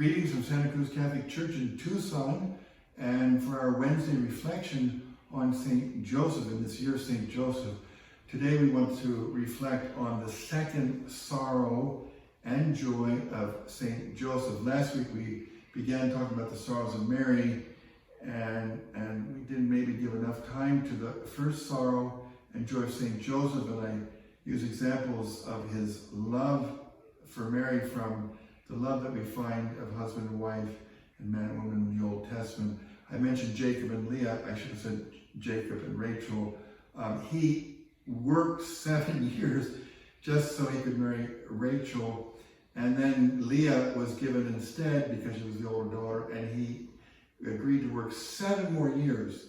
Greetings from Santa Cruz Catholic Church in Tucson, and for our Wednesday reflection on St. Joseph, in this year of St. Joseph. Today we want to reflect on the second sorrow and joy of St. Joseph. Last week we began talking about the sorrows of Mary, and we didn't maybe give enough time to the first sorrow and joy of St. Joseph, and I use examples of his love for Mary from the love that we find of husband and wife and man and woman in the Old Testament. I mentioned Jacob and Leah. I should have said Jacob and Rachel. He worked 7 years just so he could marry Rachel, and then Leah was given instead because she was the older daughter, and he agreed to work 7 more years.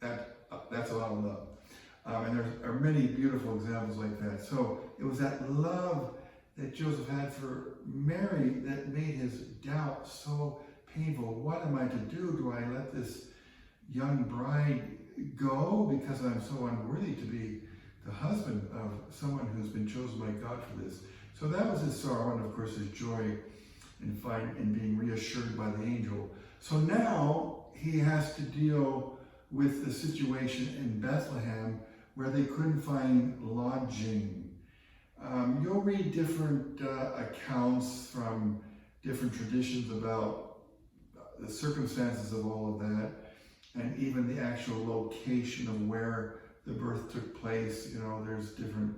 That's a lot of love. And there are many beautiful examples like that. So it was that love that Joseph had for Mary that made his doubt so painful. What am I to do? Do I let this young bride go because I'm so unworthy to be the husband of someone who's been chosen by God for this? So that was his sorrow, and of course his joy in being reassured by the angel. So now he has to deal with the situation in Bethlehem where they couldn't find lodging. You'll read different accounts from different traditions about the circumstances of all of that, and even the actual location of where the birth took place. You know, there's different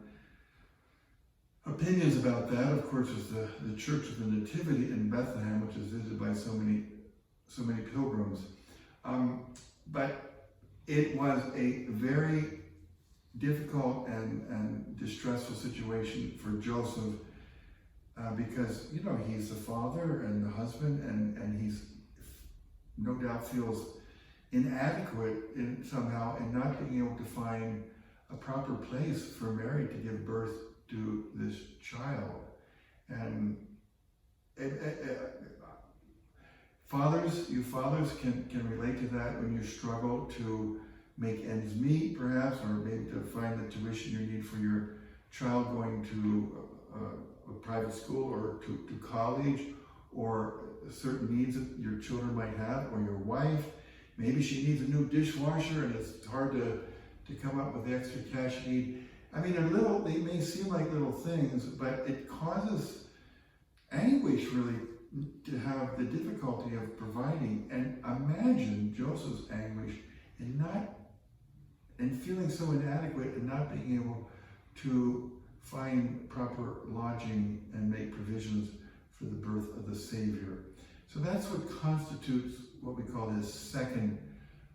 opinions about that. Of course, there's the Church of the Nativity in Bethlehem, which is visited by so many pilgrims. But it was a very difficult and distressful situation for Joseph because, you know, he's the father and the husband, and he's no doubt feels inadequate somehow in not being able to find a proper place for Mary to give birth to this child. And you fathers can relate to that when you struggle to make ends meet, perhaps, or maybe to find the tuition you need for your child going to a private school or to college, or certain needs that your children might have, or your wife. Maybe she needs a new dishwasher and it's hard to come up with the extra cash you need. I mean, they may seem like little things, but it causes anguish, really, to have the difficulty of providing. And imagine Joseph's anguish and feeling so inadequate and not being able to find proper lodging and make provisions for the birth of the Savior. So that's what constitutes what we call his second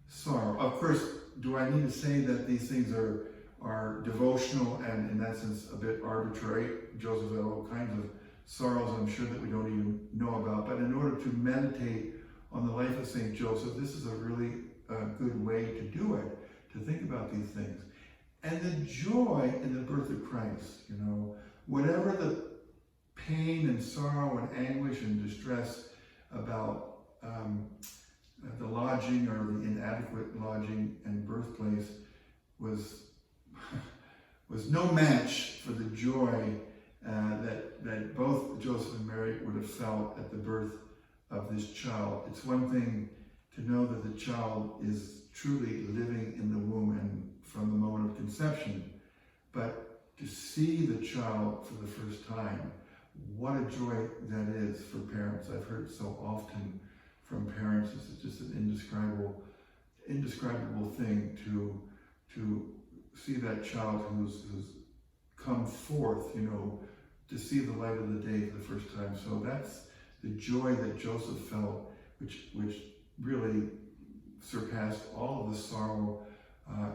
sorrow. Of course, do I need to say that these things are devotional and in that sense a bit arbitrary? Joseph had all kinds of sorrows, I'm sure, that we don't even know about. But in order to meditate on the life of St. Joseph, this is a really good way to do it, to think about these things. And the joy in the birth of Christ, you know, whatever the pain and sorrow and anguish and distress about the lodging or the inadequate lodging and birthplace was no match for the joy that both Joseph and Mary would have felt at the birth of this child. It's one thing to know that the child is truly living in the womb and from the moment of conception, but to see the child for the first time, what a joy that is for parents. I've heard so often from parents, it's just an indescribable thing to see that child who's come forth, you know, to see the light of the day for the first time. So that's the joy that Joseph felt, which really surpassed all of the sorrow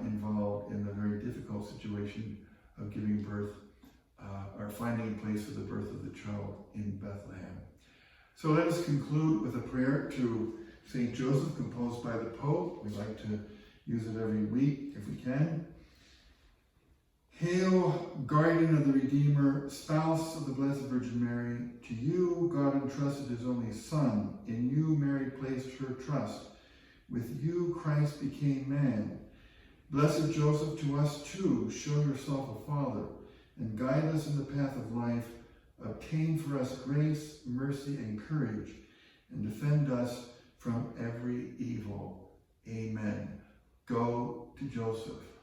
involved in the very difficult situation of giving birth or finding a place for the birth of the child in Bethlehem. So let us conclude with a prayer to St. Joseph, composed by the Pope. We like to use it every week if we can. Hail, guardian of the Redeemer, spouse of the Blessed Virgin Mary, to you God entrusted his only Son. In you Mary placed her trust. With you Christ became man. Blessed Joseph, to us too show yourself a father, and guide us in the path of life obtain for us grace, mercy, and courage, and defend us from every evil. Amen. Go to Joseph.